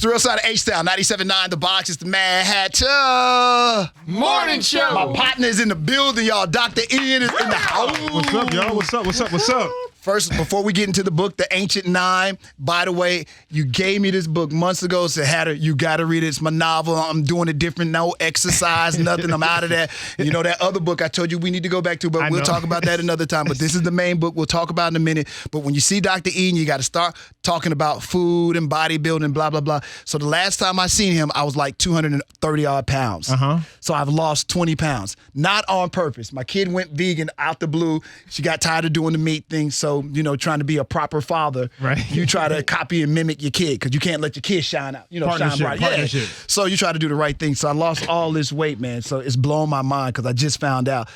Thrill Side of H-Town, 97.9 The Box. It's the Madd Hatta Morning Show. My partner is in the building, y'all. Dr. Ian is in the house. What's up, y'all? What's up? First, before we get into the book, The Ancient Nine, by the way, you gave me this book months ago. Said, Hatter, you got to read it. It's my novel. I'm doing it different. No exercise, nothing. I'm out of that. You know, that other book I told you we need to go back to, but we'll talk about that another time. But this is the main book we'll talk about in a minute. But when you see Dr. Ian, you got to start talking about food and bodybuilding, blah, blah, blah. So the last time I seen him, I was like 230-odd pounds. So I've lost 20 pounds. Not on purpose. My kid went vegan out the blue. She got tired of doing the meat thing. So, you know, trying to be a proper father, right? You try to copy and mimic your kid because you can't let your kid shine out. You know, shine bright. Partnership. Yeah. So you try to do the right thing. So I lost all this weight, man. So it's blowing my mind because I just found out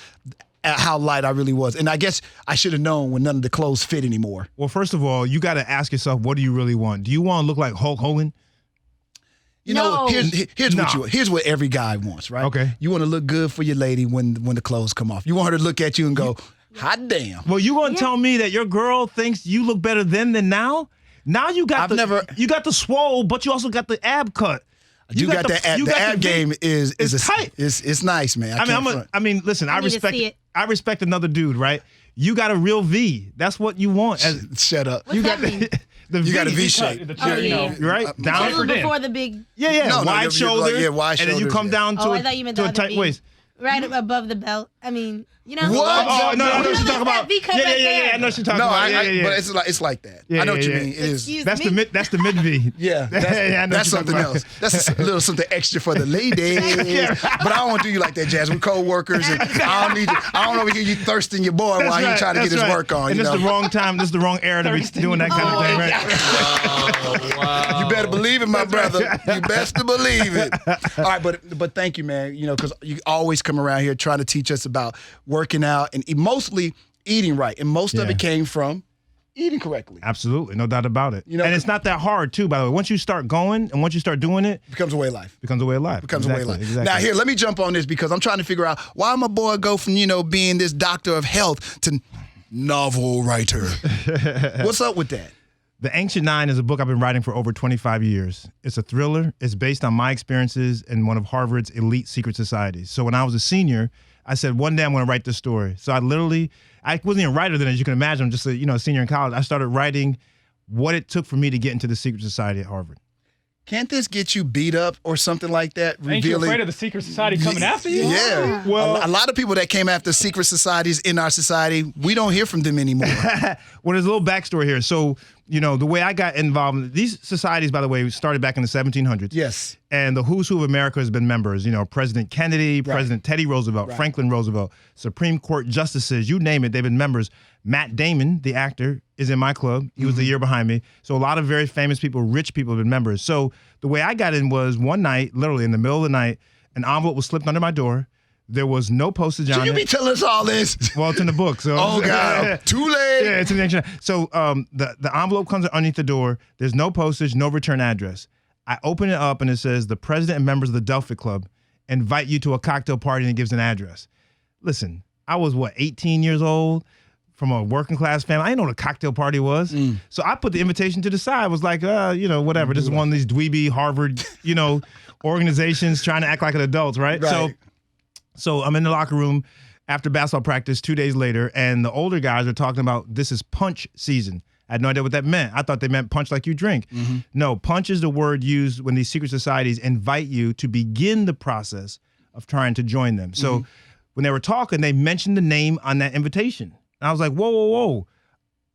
how light I really was. And I guess I should have known when none of the clothes fit anymore. Well, first of all, you got to ask yourself, what do you really want? Do you want to look like Hulk Hogan? You know, here's what every guy wants, right? Okay. You want to look good for your lady when the clothes come off. You want her to look at you and go, hot damn. Well, you gonna tell me that your girl thinks you look better then than now? Now you got you got the swole, but you also got the ab cut. You got the ab game is tight. It's nice, man. I mean, listen, I respect another dude, right? You got a real V. That's what you want. Shut up. What's that mean? You got a V shape. Right? Down before the big. Yeah. Wide shoulder. Wide and then you come down to a tight waist. Right above the belt. I mean, you know. What? Oh, no, she's talking about. Yeah. I know she's talking about. But it's like that. I know what you mean. It is. That's the mid V. Yeah. That's something else. That's a little something extra for the ladies. But I don't want to do you like that, Jazz. We're co-workers, and I don't need you. I don't over here you thirsting your boy while he's trying to get his work on. And this is the wrong time. This is the wrong era to be doing that kind of thing, right? Oh, wow. You better believe it, my brother. You best to believe it. All right, but thank you, man. You know, because you always come around here trying to teach us about working out and mostly eating right. And most of it came from eating correctly. Absolutely. No doubt about it. You know, and it's not that hard, too, by the way. Once you start going and once you start doing it, it becomes a way of life. Becomes a way of life. Exactly. Now, here, let me jump on this because I'm trying to figure out why my boy go from, you know, being this doctor of health to novel writer. What's up with that? The Ancient Nine is a book I've been writing for over 25 years. It's a thriller. It's based on my experiences in one of Harvard's elite secret societies. So when I was a senior, I said, one day I'm going to write this story. So I wasn't even a writer then, as you can imagine. I'm just a senior in college. I started writing what it took for me to get into the secret society at Harvard. Can't this get you beat up or something like that? Ain't you afraid of the secret society coming after you? Yeah. Well, a lot of people that came after secret societies in our society, we don't hear from them anymore. Well, there's a little backstory here. So, you know, the way I got involved in these societies, by the way, started back in the 1700s. Yes. And the who's who of America has been members. You know, President Kennedy, President Teddy Roosevelt, Franklin Roosevelt, Supreme Court justices, you name it, they've been members. Matt Damon, the actor, is in my club. He was the year behind me. So a lot of very famous people, rich people have been members. So the way I got in was one night, literally in the middle of the night, an envelope was slipped under my door. There was no postage on it. Should you be telling us all this? Well, it's in the book. So. Oh, God. Too late. Yeah, it's in the action. So the envelope comes underneath the door. There's no postage, no return address. I open it up, and it says, the president and members of the Delphic Club invite you to a cocktail party, and it gives an address. Listen, I was, 18 years old? From a working class family. I didn't know what a cocktail party was. So I put the invitation to the side. I was like, whatever. This is one of these dweeby Harvard, organizations trying to act like an adult, right? So I'm in the locker room after basketball practice 2 days later, and the older guys are talking about this is punch season. I had no idea what that meant. I thought they meant punch like you drink. No, punch is the word used when these secret societies invite you to begin the process of trying to join them. So when they were talking, they mentioned the name on that invitation. And I was like, whoa.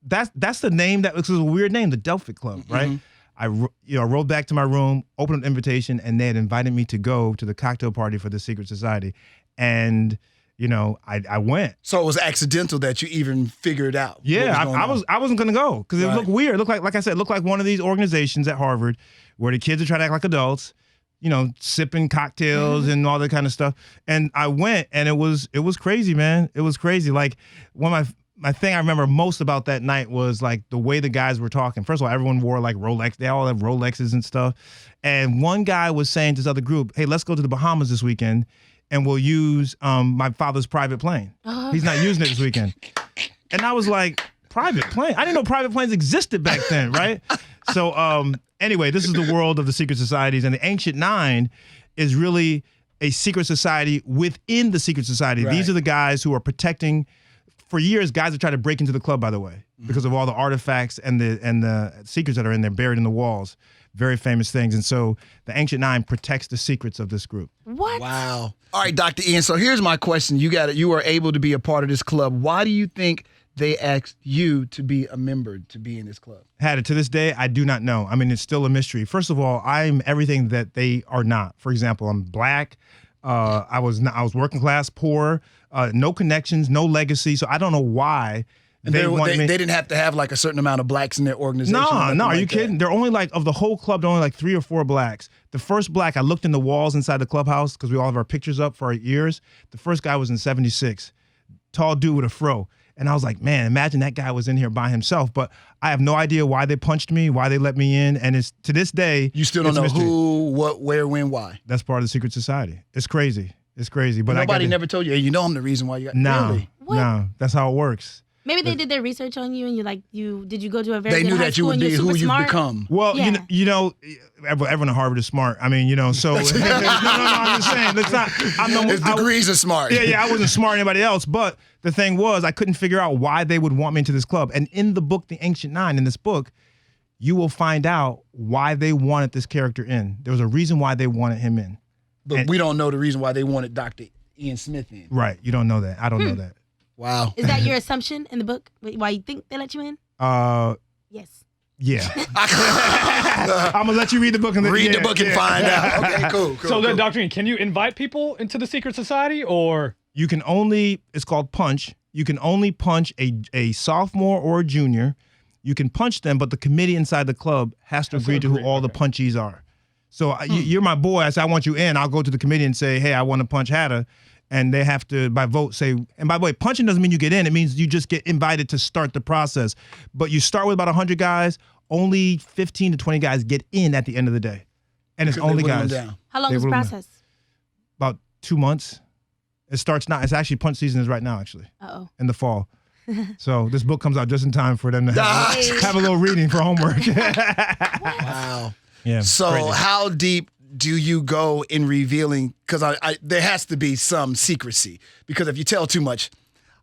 That's the name. That was a weird name, the Delphic Club, right? I rolled back to my room, opened up the invitation, and they had invited me to go to the cocktail party for the secret society. And, I went. So it was accidental that you even figured out. Yeah, I wasn't going to go because it looked weird. It looked like I said, it looked like one of these organizations at Harvard where the kids are trying to act like adults, sipping cocktails and all that kind of stuff. And I went, and it was crazy, man. It was crazy. Like, one of my thing I remember most about that night was like the way the guys were talking. First of all, everyone wore like Rolex. They all have Rolexes and stuff. And one guy was saying to this other group, hey, let's go to the Bahamas this weekend, and we'll use my father's private plane. He's not using it this weekend. And I was like, private plane? I didn't know private planes existed back then, right? So Anyway, this is the world of the secret societies, and the Ancient Nine is really a secret society within the secret society. Right. These are the guys who are protecting. For years, guys have tried to break into the club, by the way, because of all the artifacts and the secrets that are in there, buried in the walls. Very famous things. And so the Ancient Nine protects the secrets of this group. What? Wow. All right, Dr. Ian. So here's my question. You were able to be a part of this club. Why do you think they asked you to be a member, to be in this club? Hatta, to this day, I do not know. I mean, it's still a mystery. First of all, I'm everything that they are not. For example, I'm black. I was working class, poor, no connections, no legacy. So I don't know why they didn't have to have like a certain amount of blacks in their organization. No, or nothing are like you kidding? They're only like, of the whole club, there are only like 3 or 4 blacks. The first black, I looked in the walls inside the clubhouse because we all have our pictures up for our years. The first guy was in '76, tall dude with a fro. And I was like, man, imagine that guy was in here by himself. But I have no idea why they punched me, why they let me in. And it's to this day, You still don't know who, what, where, when, why. That's part of the secret society. It's crazy. It's crazy. But Nobody never told you, hey, you know I'm the reason why you got really? No, that's how it works. Maybe they did their research on you, and did you go to a very They good knew high that you school would and be you're who super you've smart? Well, Yeah. everyone at Harvard is smart. I mean, so no, I'm just saying. His degrees are smart. Yeah, I wasn't smart than anybody else. But the thing was, I couldn't figure out why they would want me into this club. And in the book, The Ancient Nine, in this book, you will find out why they wanted this character in. There was a reason why they wanted him in. But we don't know the reason why they wanted Dr. Ian Smith in. Right. You don't know that. I don't know that. Wow. Is that your assumption in the book? Why you think they let you in? Yes. Yeah. I'm gonna let you read the book and Read the book and find out. Okay, cool. So then, Dr. Ian, can you invite people into the secret society, or? You can only, it's called punch. You can only punch a sophomore or a junior. You can punch them, but the committee inside the club has to agree to who all the punchees are. So you're my boy. I say, I want you in. I'll go to the committee and say, hey, I want to punch Hatta. And they have to, by vote, say, and by the way, punching doesn't mean you get in. It means you just get invited to start the process. But you start with about 100 guys. Only 15 to 20 guys get in at the end of the day. And it's only guys. How long is the process? About 2 months. It starts now. It's actually punch season is right now, actually. Uh-oh. In the fall. So this book comes out just in time for them to have a little reading for homework. Wow. Yeah. So crazy. how deep do you go in revealing? Because there has to be some secrecy. Because if you tell too much,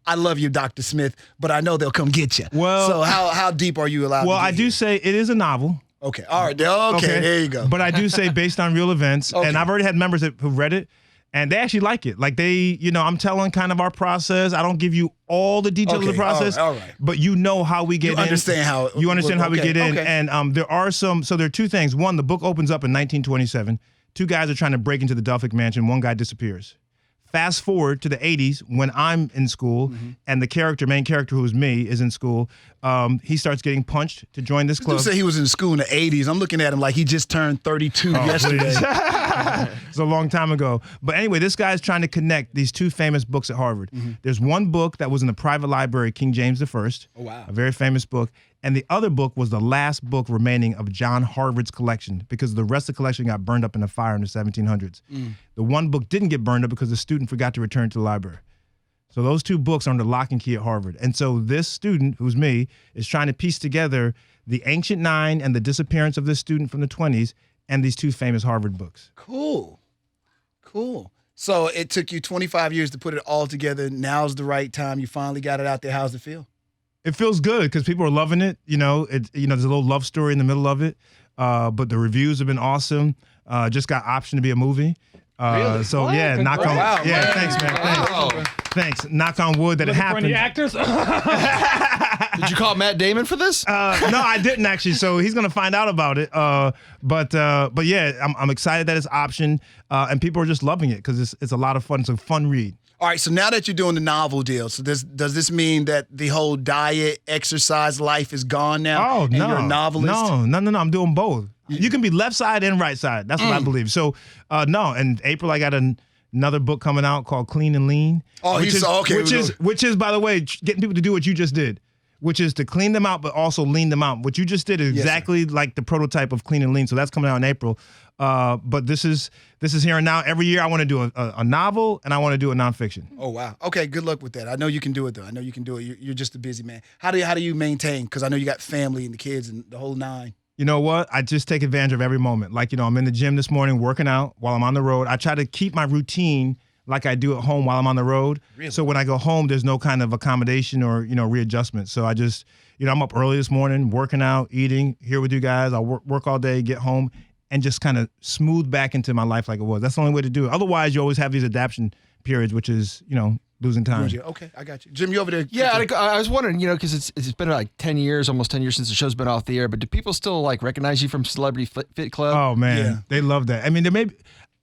I love you, Dr. Smith, but I know they'll come get you. Well, so how deep are you allowed to Well, get I do here? say it is a novel. Okay. All right. Okay. There you go. But I do say based on real events. Okay. And I've already had members who read it. And they actually like it. Like I'm telling kind of our process. I don't give you all the details of the process. All right. But you know how we get in. You understand how we get in. Okay. And there are there are 2 things. One, the book opens up in 1927. 2 guys are trying to break into the Delphic Mansion. 1 guy disappears. Fast forward to the 80s when I'm in school and the main character who is me, is in school. He starts getting punched to join this club. You say he was in school in the 80s. I'm looking at him like he just turned 32 yesterday. It's a long time ago. But anyway, this guy is trying to connect these 2 famous books at Harvard. There's 1 book that was in the private library, King James I. Oh, wow. A very famous book. And the other book was the last book remaining of John Harvard's collection because the rest of the collection got burned up in a fire in the 1700s. The 1 book didn't get burned up because the student forgot to return to the library. So those 2 books are under lock and key at Harvard. And so this student, who's me, is trying to piece together the Ancient Nine and the disappearance of this student from the 20s and these 2 famous Harvard books. Cool. So it took you 25 years to put it all together. Now's the right time. You finally got it out there. How's it feel? It feels good because people are loving it. There's a little love story in the middle of it. But the reviews have been awesome. Just got optioned to be a movie. Really? So What? yeah, knock on. Wow, Yeah, man. thanks, man. Wow. Thanks. Knock on wood that it Looking for any happened. actors? Did you call Matt Damon for this? No, I didn't actually. So he's gonna find out about it. But yeah, I'm excited that it's optioned, and people are just loving it because it's a lot of fun. It's a fun read. All right, so now that you're doing the novel deal, so does this mean that the whole diet, exercise life is gone now? Oh, and no. you're a novelist? No. I'm doing both. You can be left side and right side. That's what I believe. So, no. In April, I got another book coming out called Clean and Lean. Oh, Which is, by the way, getting people to do what you just did, which is to clean them out, but also lean them out. What you just did is exactly like the prototype of Clean and Lean. So that's coming out in April. But this is here and now. Every year I want to do a novel and I want to do a nonfiction. Oh, wow. Okay, good luck with that. I know you can do it, though. I know you can do it. You're just a busy man. How do you maintain? Because I know you got family and the kids and the whole 9. You know what? I just take advantage of every moment. Like, I'm in the gym this morning working out while I'm on the road. I try to keep my routine like I do at home while I'm on the road. Really? So when I go home, there's no kind of accommodation or, readjustment. So I just, I'm up early this morning, working out, eating, here with you guys. I'll work all day, get home, and just kind of smooth back into my life like it was. That's the only way to do it. Otherwise, you always have these adaptation periods, which is, losing time. Okay, I got you. Jim, you over there? Yeah, I was wondering, because it's been like 10 years, almost 10 years since the show's been off the air, but do people still recognize you from Celebrity Fit Club? Oh, man. They love that. I mean,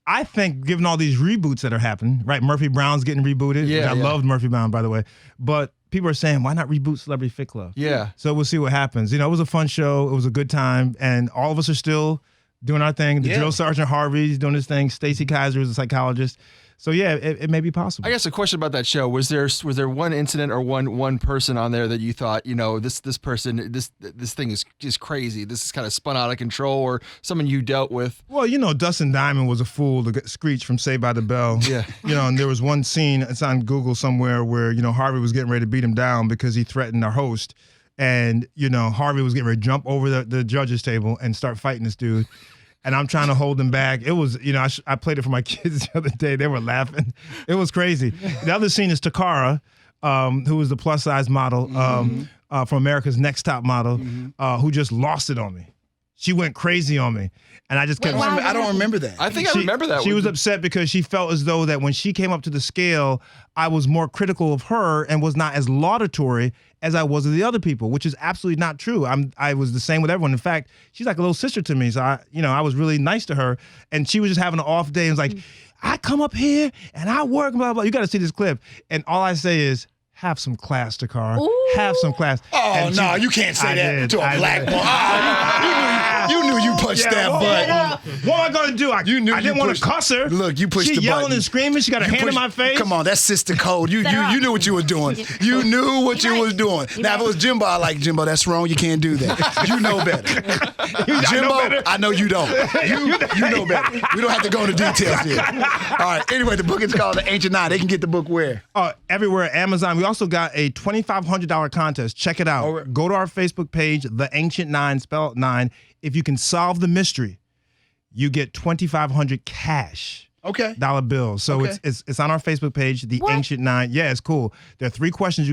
I think given all these reboots that are happening, right? Murphy Brown's getting rebooted. Yeah, I loved Murphy Brown, by the way. But people are saying, why not reboot Celebrity Fit Club? Yeah. So we'll see what happens. It was a fun show. It was a good time. And all of us are still doing our thing. The drill sergeant Harvey's doing his thing. Stacy Kaiser is a psychologist. So yeah, it may be possible. I guess a question about that show: was there one incident or one person on there that you thought, this person, this thing is just crazy. This is kind of spun out of control, or someone you dealt with? Well, Dustin Diamond was a fool to get Screech from Saved by the Bell. Yeah. And there was one scene, it's on Google somewhere, where Harvey was getting ready to beat him down because he threatened our host, and Harvey was getting ready to jump over the judges table and start fighting this dude. And I'm trying to hold them back. It was, I played it for my kids the other day. They were laughing. It was crazy. The other scene is Takara, who was the plus-size model from America's Next Top Model, who just lost it on me. She went crazy on me. And I just kept... I don't remember that. I think I remember that. She was upset because she felt as though that when she came up to the scale, I was more critical of her and was not as laudatory as I was of the other people, which is absolutely not true. I was the same with everyone. In fact, she's like a little sister to me. So I was really nice to her, and she was just having an off day and was like, I come up here and I work, blah, blah. You got to see this clip. And all I say is, have some class, Takara. Have some class. Oh, no, you can't say that to a black woman. You knew you punched that button. What am I going to do? I didn't want to cuss her. Look, you pushed the button. She yelling and screaming. She got her hand in my face. Come on, that's sister code. You knew what you were doing. You knew what you was doing. Now, if it was Jimbo, I like Jimbo. That's wrong. You can't do that. You know better. Jimbo, I know you don't. You know better. We don't have to go into details here. All right. Anyway, the book is called The Ancient Nine. They can get the book where? Everywhere. Amazon. We also got a $2,500 contest. Check it out. Go to our Facebook page, The Ancient Nine, spell it 9. If you can solve the mystery, you get $2,500 cash. Okay. Dollar bills. So it's on our Facebook page, The Ancient Nine. Yeah, it's cool. There are 3 questions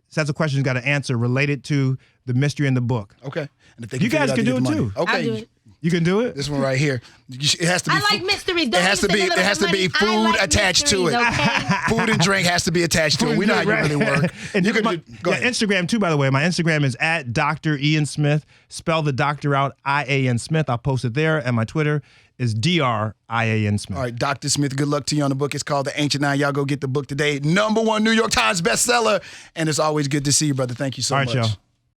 sets of questions you got to answer related to the mystery in the book. Okay. And if they you guys can do it too. Okay. I'll do it. You can do it? This one right here. It has to be. I like mysteries. It has to be food attached to it. Okay? Food and drink has to be attached to it. We know how you really work. And you can go ahead. Instagram too, by the way. My Instagram is at Dr. Ian Smith. Spell the doctor out, I-A-N Smith. I'll post it there. And my Twitter is DRIAN Smith. All right, Dr. Smith, good luck to you on the book. It's called The Ancient Nine. Y'all go get the book today. #1 New York Times bestseller. And it's always good to see you, brother. Thank you so much. All right, y'all.